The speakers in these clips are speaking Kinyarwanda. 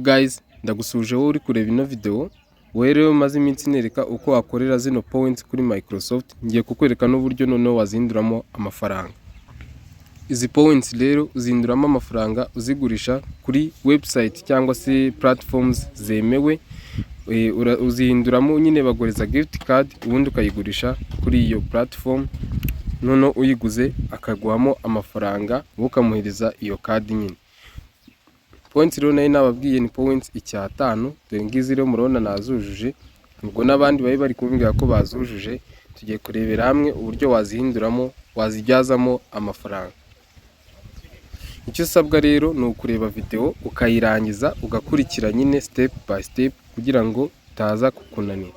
Guys, ndagusuje wowe uri kureba ino video. Wowe rero maze iminsi nereka uko wakorera zino points kuri Microsoft. Ngiye kukwereka n'uburyo noneho wazinduramo amafaranga. Izi points rero uzinduramo amafaranga uzigurisha kuri website cyangwa se platforms zemewe. Uzihinduramo nyine bagoreza gift card ubundi ukayigurisha kuri iyo platform. Noneho uyiguze akaguhamo amafaranga ukamuhereza iyo card nyine. Points rero nayo nababwiye ni points 5. Dore ngizi rero murabona nazujuje. Ubwo nabandi bari kumbwira ko bazujuje. Tugiye kurebera hamwe uburyo wazihinduramo, wazibyazamo amafaranga. Icyo usabwa rero ni ukureba video ukayirangiza ugakurikira nyine step by step kugira ngo utaza kukunanira.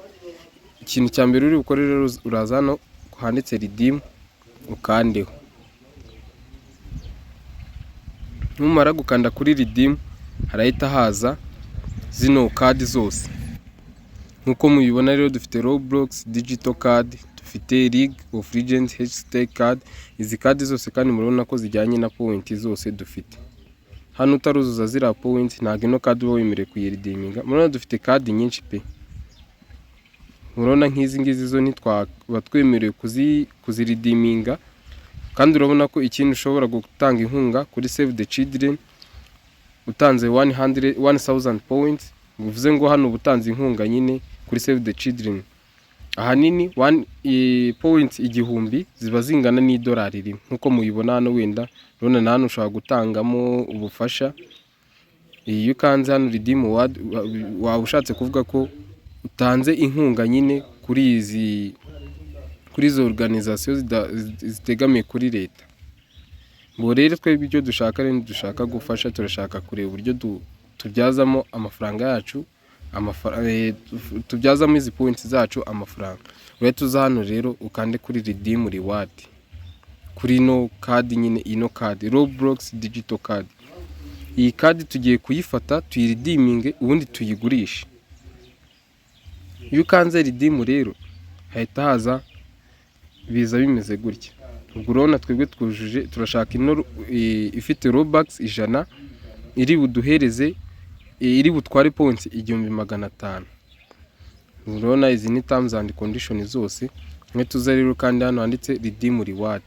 Ikintu cya mbere uri gukora rero uraza hano handitse redeem ukandeho. Numara gukanda kuri redeem harahita haza zino card zose. Nkuko mubibona rero dufite Roblox digital card, dufite League of Legends hashtag card. Izi card zose kandi murabona ko zijyanye na point zose dufite. Hano utaruzuza zira point ntago ino card uba wemerewe kuyiredeeminga. Murabona dufite card nyinshi pe. Murabona nk'izi ngizi zo ntitwaba twemerewe kuziredeeminga. Kandi urabona ko ikintu ushobora gutanga inkunga kuri Save the Children utanze 1000 points, bivuze ngo hano ubutanze inkunga nyine kuri Save the Children. Ahanini 1 points 1000 ziba zingana n'idolari rimwe. Nkuko muyibona hano wenda urabona hano ushobora gutangamo ubufasha. Iyo kanze hano redeem word waba ushatse kuvuga ko utanze inkunga nyine kuri izo organization zitegamiye kuri leta. Bo rero twebwe ibyo dushaka rero dushaka gufasha, turashaka kureba uburyo tubyazamo amafaranga yacu, tubyazamo izi points zacu amafaranga. Uretse tuza hano rero ukande kuri redeem reward kuri no card nyine, ino card Roblox digital card. Iyi card tugiye kuyifata tuyiredeeminge ubundi tuyigurishe. Iyo kanze redeem rero hahita haza biza bimeze gutya. Ubwo urabona twebwe twujuje, turashaka ino ifite Robux 100 iri buduhereze iri butware points 1500. Urabona izi ni terms and conditions zose. Mwe tuza rero kandi hano handitse redeem reward.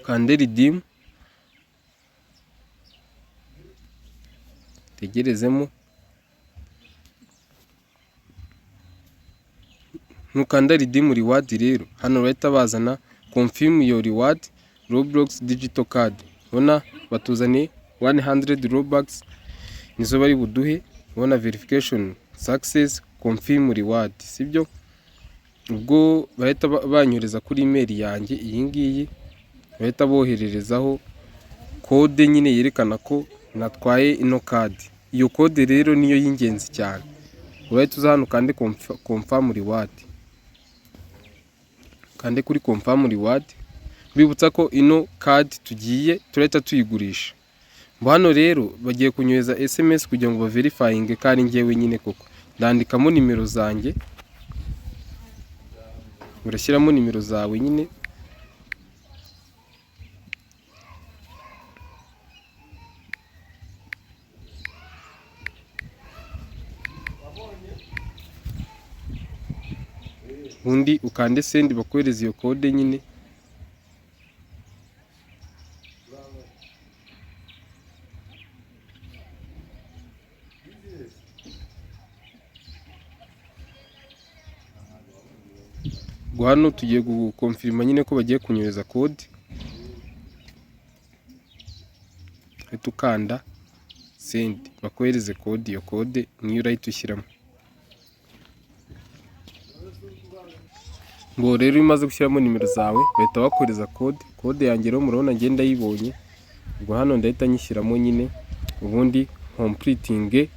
Kande redeem tegerezemo. Nukanda redeem reward rero hano bahita bazana confirm your reward Roblox digital card. Ubona batuzane 100 Robux nizo bari buduhe. Ubona verification success confirm reward, sibyo? Ubwo bahita banyoreza kuri email yanjye iyi ngiyi, bahita bohererezaho code nyine yerekana ko natwaye ino card. Iyo code rero niyo y'ingenzi cyane. Urahita uza hano kandi confirm reward. Kande kuri confirm reward. Bibutsa ko ino card tugiye turahita tuyigurisha. Hano rero bagiye kunyohereza SMS kugira ngo baverifyinge kandi ngewe nyine koko. Ndandikamo nimero zanjye. Urashyiramo nimero zawe nyine. Undi ukande send bakohereza iyo code nyine. Hano tugiye gukonfirma nyine ko bagiye kunyohereza code. Tukanda send bakohereze code. Iyo code niyo urahita ushyiramo. Ngo rero imaze gushyiramo nimero zawe bahita bakohereza code yanjye rero murabona ngenda yibonye. Ubwo hano ndahita nyishyiramo nyine ubundi completing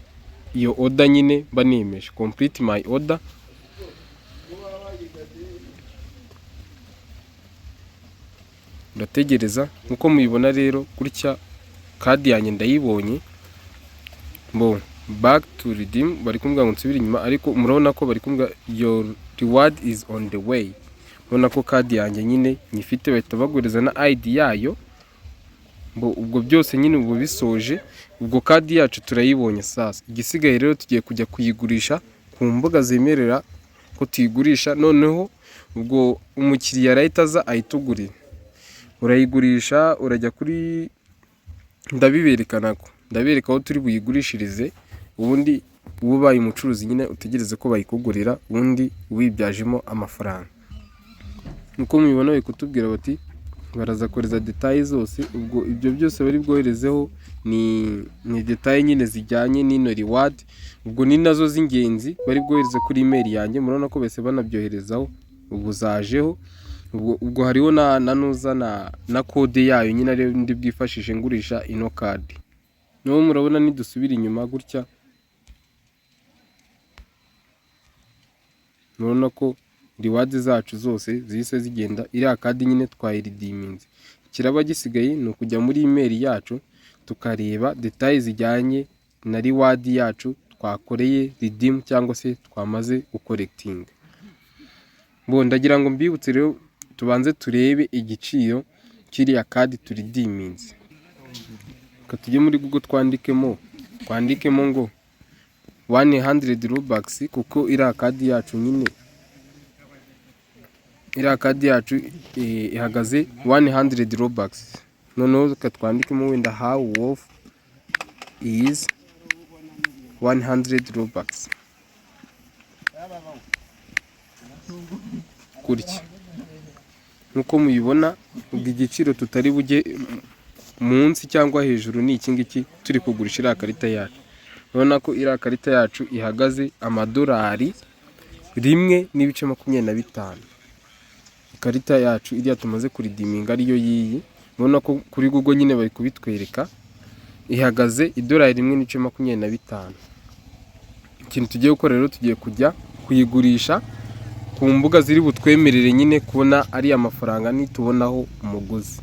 iyo order nyine banemeje complete my order. Ndategereza nkuko mubibona rero gutya card yanjye ndayibonye. Bo back to redeem bari kumbwira ngo nsubire inyuma, ariko murabona ko bari kumbwira your reward is on the way. Murabona ko card yanjye nyine nyifite, bahita bagureza na ID yayo ubwo byose nyine ubu bisoje, ubwo kadi yacu turayibonye. Sasa igisigaye rero tugiye kujya kuyigurisha ku mbuga zemerera ko tuyigurisha, noneho ubwo umukiriya arahita aza ayitugurira. Urayigurisha, urajya kuri, ndabereka aho turi buyigurishirize, ubundi uba ubaye umucuruzi nyine utegereze ko bayikugurira, ubundi wibyajemo amafaranga. Nkuko mubibona bari kutubwira bati baraza kohereza detaye zose, ubwo ibyo byose bari bwoherezeho ni detaye nyine zijyanye n'ino reward, ubwo ni nazo z'ingenzi bari bwohereze kuri email yanjye. Murabona ko bese banabyoherezaho, ubu zajeho, ubwo hariho na kode yayo nyine ariyo ndi bwifashishe ngurisha ino kadi. Naho murabona nidusubira inyuma gutya, murabona ko reward zacu zose zihise zigenda, iriya kadi nyine twayiridiminze. Ikiraba gisigaye ni ukujya muri email yacu tukareba detaye zijyanye na reward yacu twakoreye redeem cyangwa se twamaze gukorekitinga. Ndagira ngo mbibutse rero tubanze turebe igiciro kiriya kadi turidiminze. Tujye muri Google twandikemo ngo 100 Robux, kuko iriya kadi yacu nyine ihagaze 100 Robux. Noneho twandikemo wenda how worth is 100 Robux gutya. Nkuko mubibona, ubwo igiciro tutari bujye munsi cyangwa hejuru ni iki ngiki turi kugurisha iriya karita yacu. Urabona ko iriya karita yacu ihagaze amadolari 1.25. Ikarita yacu iriya tumaze kuridiminga ariyo yiyi, urabona ko kuri Google nyine bari kubitwereka, ihagaze idolari 1.25. Ikintu tugiye gukora rero, tugiye kujya kuyigurisha ku mbuga ziri butwemerere nyine kubona ari amafaranga nitubonaho umuguzi.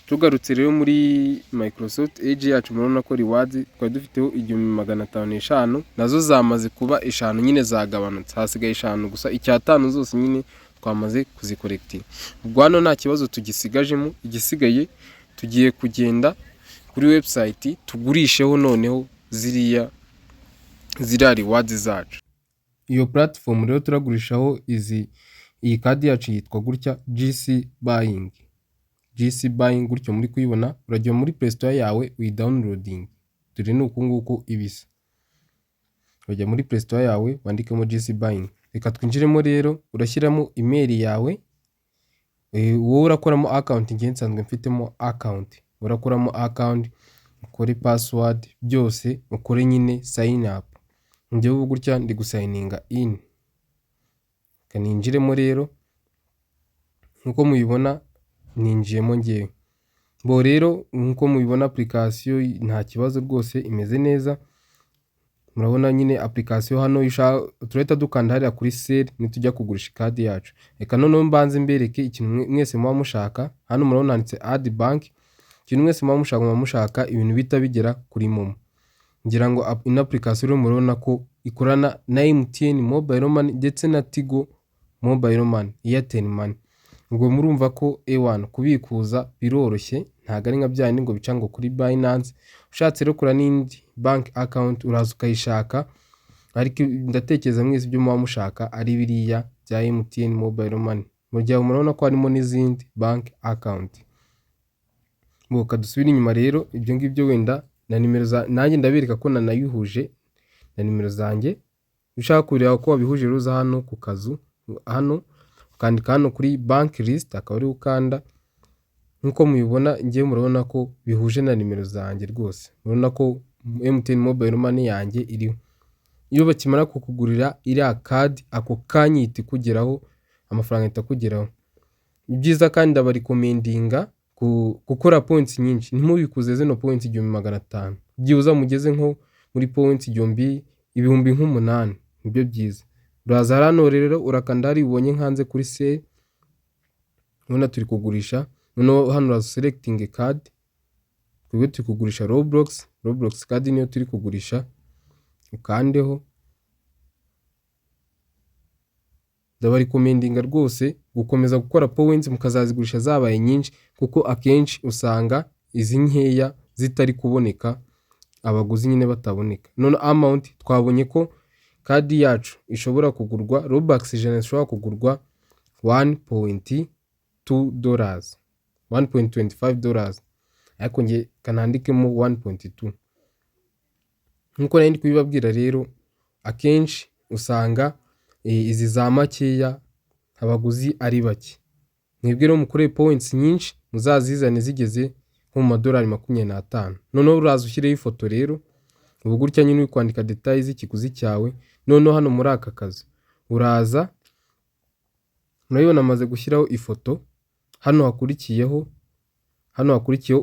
Tugarutse rero muri Microsoft Edge yacu, murabona ko rewards twari dufiteho 1505, nazo zamaze kuba 5 nyine zagabanutse, hasigaye 5 gusa, icyatanu zose nyine twamaze kuzikorektinga. Ubwo hano nta kibazo tugisigajemo, igisigaye tugiye kugenda kuri website tugurisheho noneho ziriya rewards zacu. Iyo platform rero turagurishaho iyi kadi yacu yitwa gutya GC Buying gutyo muri kuyibona. Urajya muri Play Store yawe uyidownloading, dore ni uku nguku ibisa. Urajya muri Play Store yawe wandikemo GC Buying. Reka twinjiremo rero, urashyiramo email yawe, wowe urakoramo account, ngiye nsanzwe mfitemo account. Urakoramo account, ukore password, byose ukore nyine sign up. Njye ubu gutya ndi gusayininga in, kaninjiremo rero. Nkuko mubibona ninjiyemo ngewe. Rero nkuko mubibona application nta kibazo rwose, imeze neza. Murabona nyine application hano turahita dukanda hariya kuri sell nitujya kugurisha kadi yacu. Reka noneho mbanze mbereke ikintu mwese muba mushaka. Hano murabona handitse add bank, ikintu mwese muba mushaka ibintu bita bigera kuri momo. Ngira ngo ino application rero murabona ko ikorana na MTN Mobile Money ndetse na Tigo Mobile Money, Airtel Money. Ubwo murumva ko A1 kubikuza biroroshye, ntago ari nka byandi ngo bica ngo kuri Binance. Ushatse rero kura n'indi bank account uraza ukayishaka, ariko ndatekereza mwese ibyo muba mushaka ari biriya bya MTN Mobile Money. Mu gihe murabona ko harimo n'izindi bank account. Kadusubira inyuma rero, ibyo ngibyo wenda na nimero nanjye ndabereka ko nanayihuje na nimero zanjye. Ushaka kureba ko wabihuje ruza hano ku kazu, hano ukandika hano kuri bank list, akaba ari ukanda. Nkuko mubibona ngiye murabona ko bihuje na nimero zanjye rwose. Murabona ko MTN Mobile Money yanjye iriho. Iyo bakimara kukugurira iriya kadi, ako kanya ihita ikugeraho, amafaranga ahita akugeraho. Ibyiza kandi ndabarekomendinga gukora points nyinshi, ntimubikuze zino points 1500, byibuza mugeze nko muri points 8,000 nibyo byiza. Uraza hano rero urakanda hari ubonye nkanze kuri sale, none turi kugurisha. None hano uraza selecting card, twebwe turi kugurisha Roblox card niyo turi kugurisha, ukandeho. Ndabarekomendinga rwose gukomeza gukora points mukazazigurisha zabaye nyinshi, kuko akenshi usanga izi nkeya zitari kuboneka, abaguzi nyine bataboneka. None amount twabonye ko kadi yacu ishobora kugurwa Robux ijana zishobora kugurwa $1.2 $1.25, ariko nge kanandikemo 1.2. nkuko nari ndi kubibabwira rero, akenshi usanga izi za makeya abaguzi ari bake. Mwebwe rero mukoreye points nyinshi muzazizane zigeze nko mu $25. Noneho uraza ushyireho ifoto rero, ubu gutya nyine uri kwandika details z'ikiguzi cyawe. Noneho hano muri aka kazi uraza, murabibona amaze gushyiraho ifoto. Hano hakurikiyeho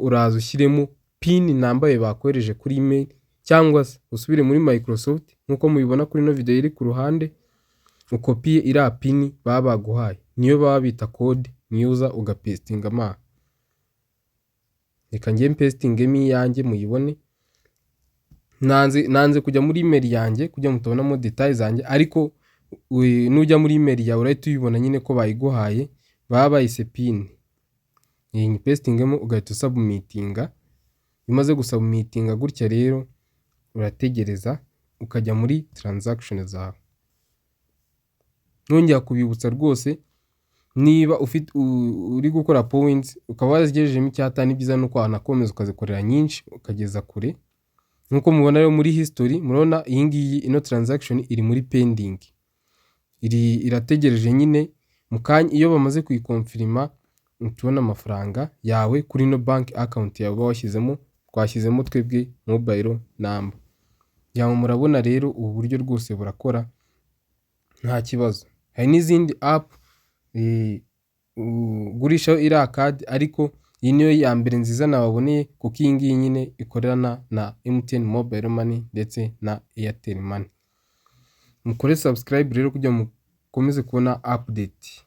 uraza ushyiremo pin nambaye bakohereje kuri email, cyangwa se usubire muri Microsoft nkuko mubibona kuri no video iri ku ruhande, ukopiye iriya pin baba baguhaye, niyo baba bita code, niyo uza ugapestinga ma. Reka ngiye mpestingemo iyanjye muyibone. Nanze kujya muri email yanjye kujya mutabonamo details zanjye, ariko nujya muri email yawe urahita ubibona nyine ko bayiguhaye, baba bayise pin. Iyi pestingemo ugahita submitinga. Bimaze gusubmitinga gutya rero urategereza ukajya muri transaction zawe. Nongera kubibutsa rwose, niba uri gukora points ukaba wazigejejemo icyatanu, byiza nuko wanakomeza ukazikorera nyinshi ukageza kure. Nkuko mubona rero muri history, murabona iyi ngiyi ino transaction iri muri pending, irategereje nyine mu kanya. Iyo bamaze kuyikonfirma tubona amafaranga yawe kuri no bank account yawe washyizemo, twashyizemo twebwe mobile number yawe. Murabona rero ubu buryo rwose burakora nta kibazo. Hari n'izindi app ugurishaho iriya kadi, ariko iyi niyo ya mbere nziza nababoneye, kuko iyi ngiyi nyine ikorana na MTN Mobile Money ndetse na Airtel Money. Mukore subscribe rero kugira mukomeze kubona update.